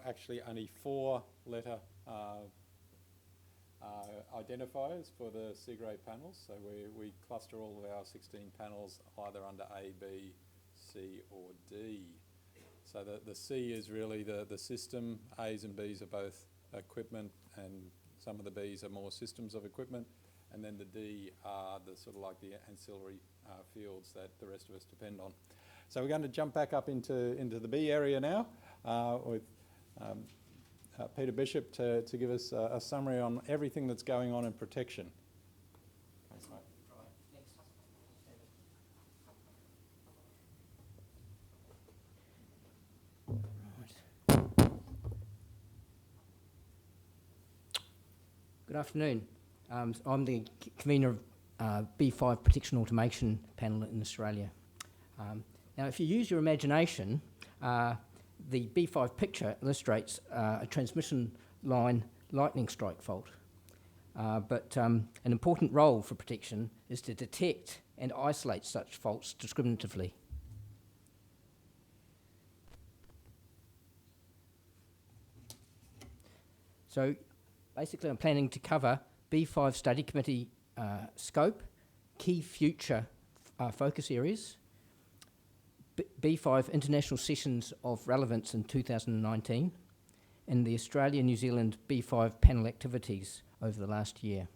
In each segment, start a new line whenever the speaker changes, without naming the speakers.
actually only 4-letter identifiers for the CIGRE panels. So we cluster all of our 16 panels either under A, B, C or D. So the C is really the system. A's and B's are both equipment, and some of the B's are more systems of equipment. And then the D are the sort of like the ancillary fields that the rest of us depend on. So we're going to jump back up into the B area now with Peter Bishop to give us a summary on everything that's going on in protection. Thanks, mate.
Right, thanks. Right. Good afternoon. I'm the convener of B5-Protection Automation panel in Australia. Now, if you use your imagination, the B5 picture illustrates a transmission line lightning strike fault. But an important role for protection is to detect and isolate such faults discriminatively. So basically I'm planning to cover B5 Study Committee scope, key future focus areas, B5 international sessions of relevance in 2019, and the Australia-New Zealand B5 panel activities over the last year.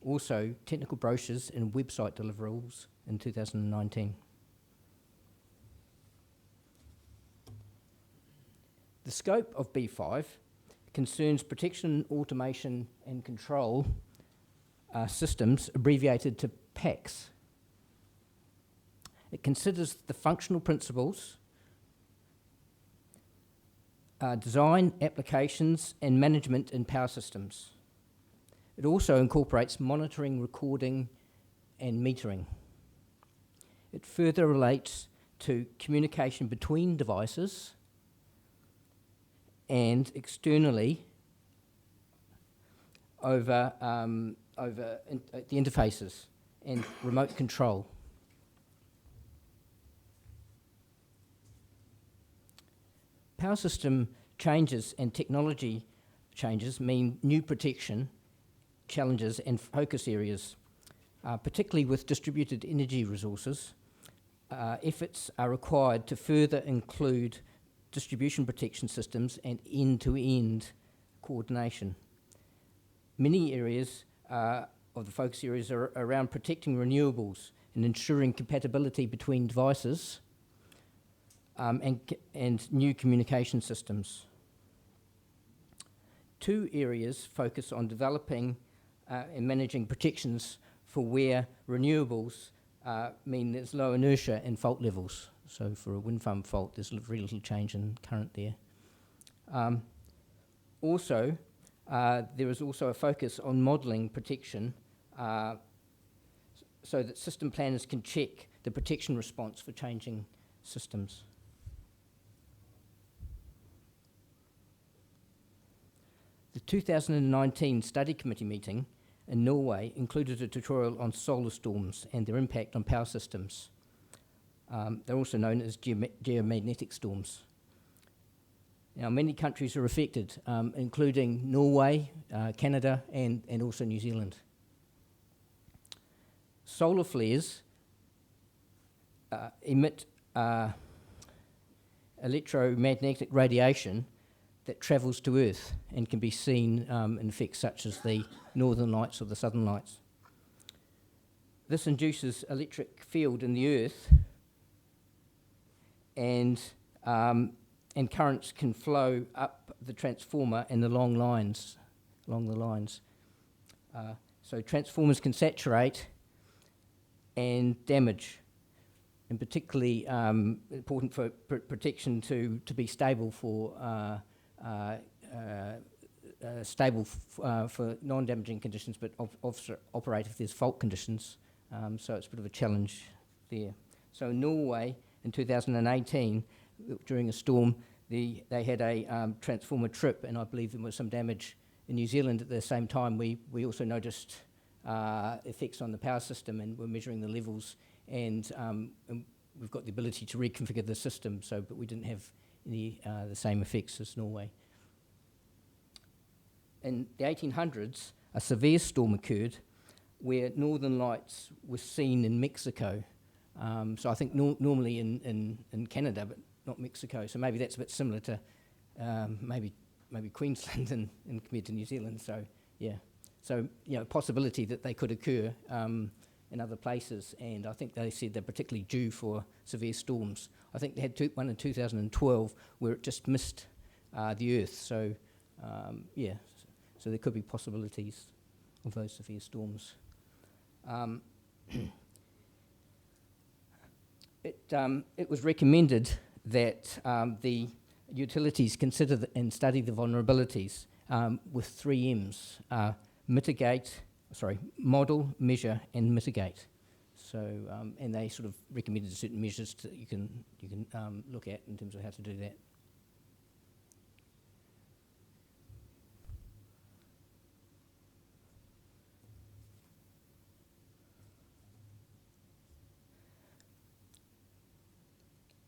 Also, technical brochures and website deliverables in 2019. The scope of B5 concerns protection, automation and control systems, abbreviated to PACS. It considers the functional principles, design, applications and management in power systems. It also incorporates monitoring, recording and metering. It further relates to communication between devices and externally over the interfaces and remote control. Power system changes and technology changes mean new protection challenges and focus areas, particularly with distributed energy resources. Efforts are required to further include distribution protection systems and end-to-end coordination. Many areas of the focus areas are around protecting renewables and ensuring compatibility between devices and new communication systems. Two areas focus on developing and managing protections for where renewables mean there's low inertia and fault levels. So for a wind farm fault, there's very little change in current there. Also, there is also a focus on modelling protection so that system planners can check the protection response for changing systems. The 2019 Study Committee meeting in Norway included a tutorial on solar storms and their impact on power systems. They're also known as geomagnetic storms. Now, many countries are affected, including Norway, Canada, and also New Zealand. Solar flares emit electromagnetic radiation that travels to Earth and can be seen in effects such as the northern lights or the southern lights. This induces electric field in the Earth, and currents can flow up the transformer and along the lines. So transformers can saturate and damage, and particularly important for protection to be stable for for non-damaging conditions, but operate if there's fault conditions. So it's a bit of a challenge there. So in Norway in 2018, during a storm, they had a transformer trip, and I believe there was some damage. In New Zealand at the same time, we also noticed effects on the power system, and we're measuring the levels, and we've got the ability to reconfigure the system, but we didn't have any the same effects as Norway. in the 1800s, a severe storm occurred where northern lights were seen in Mexico. So I think normally in Canada, but not Mexico. So maybe that's a bit similar to maybe Queensland and compared to New Zealand. So yeah, so possibility that they could occur in other places. And I think they said they're particularly due for severe storms. I think they had one in 2012 where it just missed the Earth. So yeah, so there could be possibilities of those severe storms. It was recommended that the utilities consider and study the vulnerabilities with 3 M's: model, measure, and mitigate. So, and they sort of recommended certain measures that you can look at in terms of how to do that.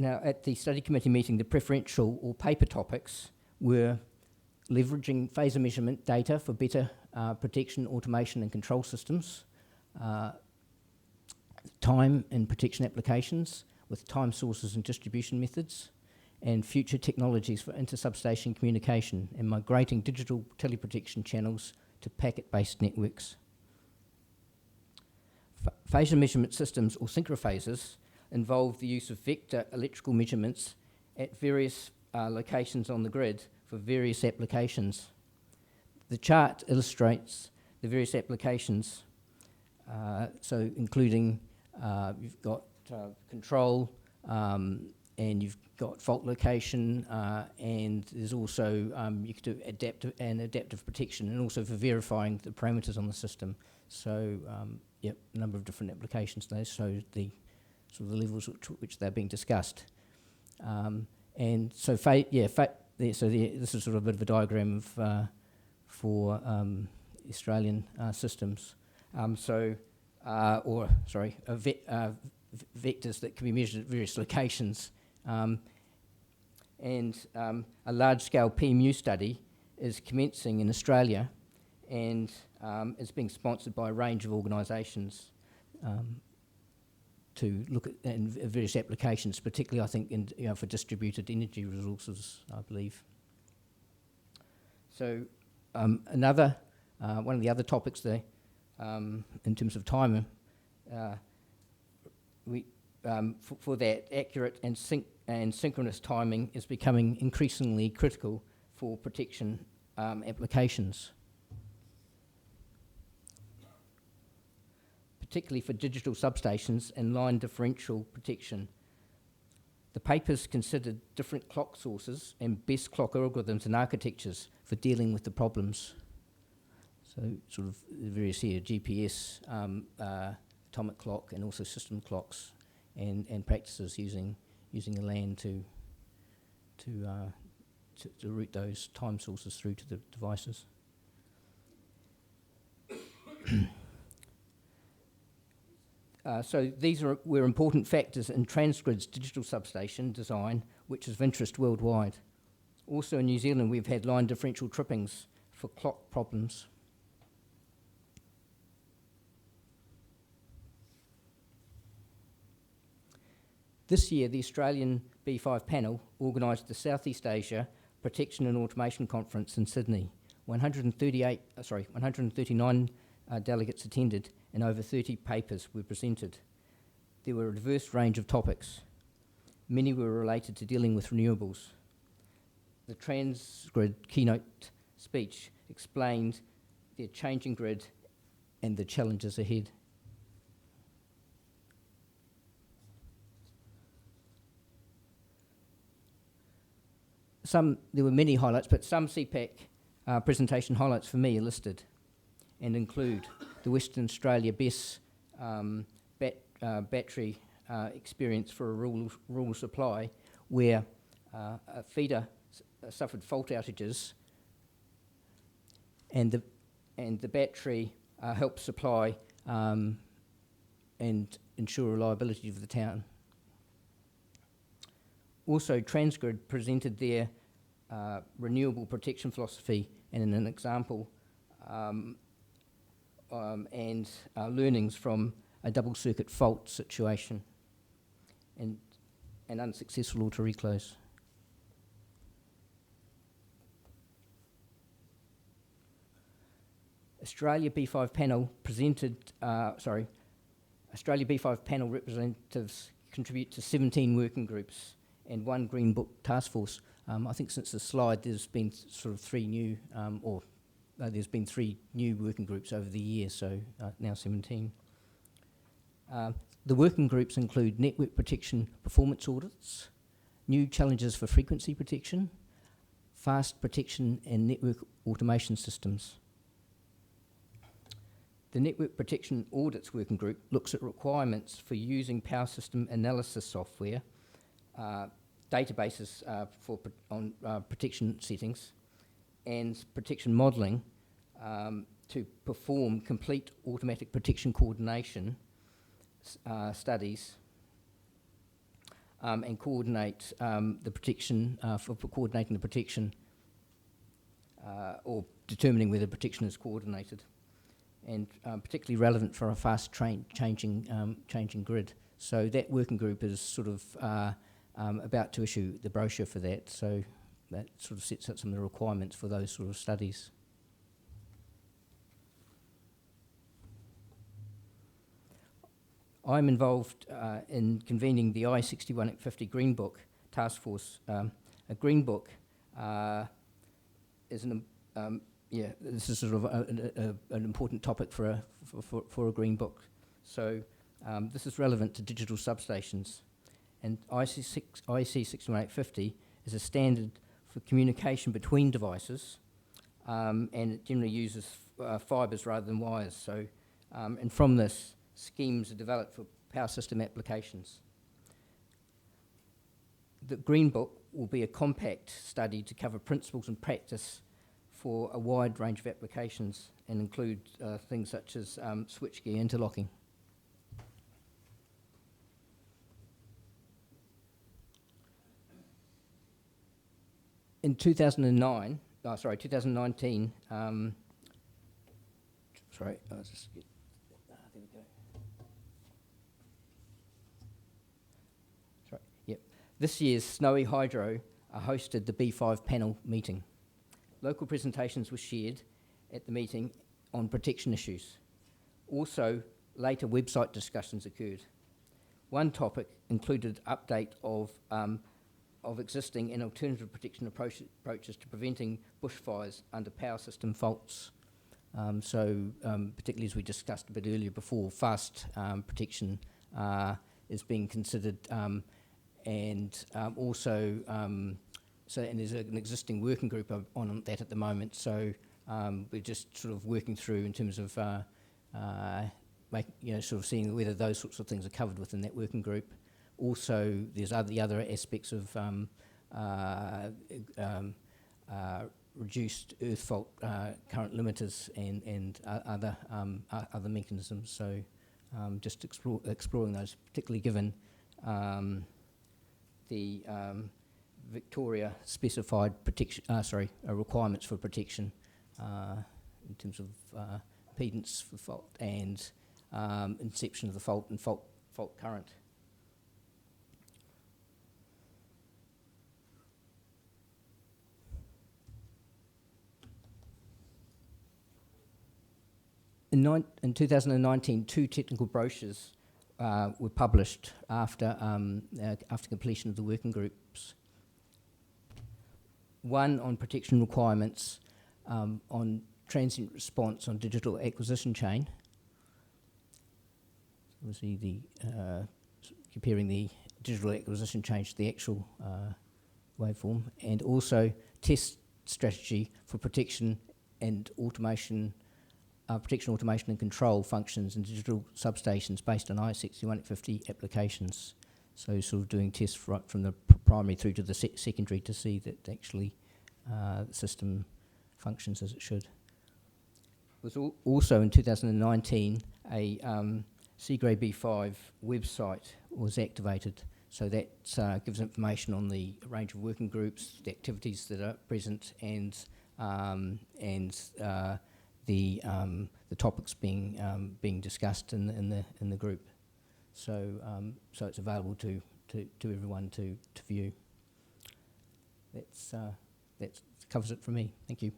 Now, at the study committee meeting, the preferential or paper topics were leveraging phaser measurement data for better protection, automation and control systems, time and protection applications with time sources and distribution methods, and future technologies for inter-substation communication and migrating digital teleprotection channels to packet-based networks. Phaser measurement systems, or synchrophasers, involve the use of vector electrical measurements at various locations on the grid for various applications. The chart illustrates the various applications, so including you've got control, and you've got fault location, and there's also you can do adaptive protection, and also for verifying the parameters on the system. So yep, a number of different applications there show the sort of the levels which they're being discussed. And so this is sort of a bit of a diagram of for Australian systems. Vectors that can be measured at various locations. And a large-scale PMU study is commencing in Australia, and it's being sponsored by a range of organisations to look at various applications, particularly I think for distributed energy resources, I believe. So another one of the other topics there, in terms of time, for that accurate and synchronous timing is becoming increasingly critical for protection applications, particularly for digital substations and line differential protection. The papers considered different clock sources and best clock algorithms and architectures for dealing with the problems. So sort of various here, GPS, atomic clock, and also system clocks, and practices using the LAN to route those time sources through to the devices. So these were important factors in TransGrid's digital substation design, which is of interest worldwide. Also in New Zealand, we've had line differential trippings for clock problems. This year, the Australian B5 panel organised the Southeast Asia Protection and Automation Conference in Sydney. 139 delegates attended, and over 30 papers were presented. There were a diverse range of topics. Many were related to dealing with renewables. The TransGrid keynote speech explained the changing grid and the challenges ahead. There were many highlights, but some CIPAC presentation highlights for me are listed and include the Western Australia BESS battery experience for a rural supply, where a feeder suffered fault outages, and the battery helped supply and ensure reliability of the town. Also, TransGrid presented their renewable protection philosophy, and an example and learnings from a double circuit fault situation and an unsuccessful auto reclose. Australia B5 panel Australia B5 panel representatives contribute to 17 working groups and 1 Green Book task force. I think since the slide there's been sort of 3 new, there's been 3 new working groups over the year, so now 17. The working groups include network protection performance audits, new challenges for frequency protection, fast protection and network automation systems. The Network Protection Audits Working Group looks at requirements for using power system analysis software, databases on protection settings, and protection modelling to perform complete automatic protection coordination studies and coordinate the protection, for coordinating the protection or determining whether protection is coordinated, and particularly relevant for a fast changing grid. So that working group is sort of about to issue the brochure for that, so that sort of sets out some of the requirements for those sort of studies. I'm involved in convening the I-6150 Green Book Task Force. A Green Book is this is sort of an important topic for a Green Book. So this is relevant to digital substations, and IC61850 is a standard for communication between devices, and it generally uses fibres rather than wires. So, and from this, schemes are developed for power system applications. The Green Book will be a compact study to cover principles and practice for a wide range of applications and include things such as switchgear interlocking. In 2019, I'll just get, there we go. Sorry, yep. This year's Snowy Hydro hosted the B5 panel meeting. Local presentations were shared at the meeting on protection issues. Also, later website discussions occurred. One topic included update of existing and alternative protection approaches to preventing bushfires under power system faults. Particularly as we discussed a bit earlier before, fast protection is being considered, and there's an existing working group on that at the moment. So we're just sort of working through in terms of sort of seeing whether those sorts of things are covered within that working group. Also, there's the other aspects of reduced earth fault current limiters and other mechanisms. So just exploring those, particularly given the Victoria specified requirements for protection in terms of impedance for fault and inception of the fault and fault current. In 2019, 2 technical brochures were published after completion of the working groups. One on protection requirements on transient response on digital acquisition chain. Obviously, comparing the digital acquisition chain to the actual waveform, and also test strategy for protection and automation. Protection, automation and control functions in digital substations based on I6150 applications. So sort of doing tests right from the primary through to the secondary to see that actually the system functions as it should. There was also in 2019 a CIGRE B5 website was activated So that gives information on the range of working groups, the activities that are present, and the topics being discussed in the group. So so it's available to everyone to view. That covers it for me. Thank you.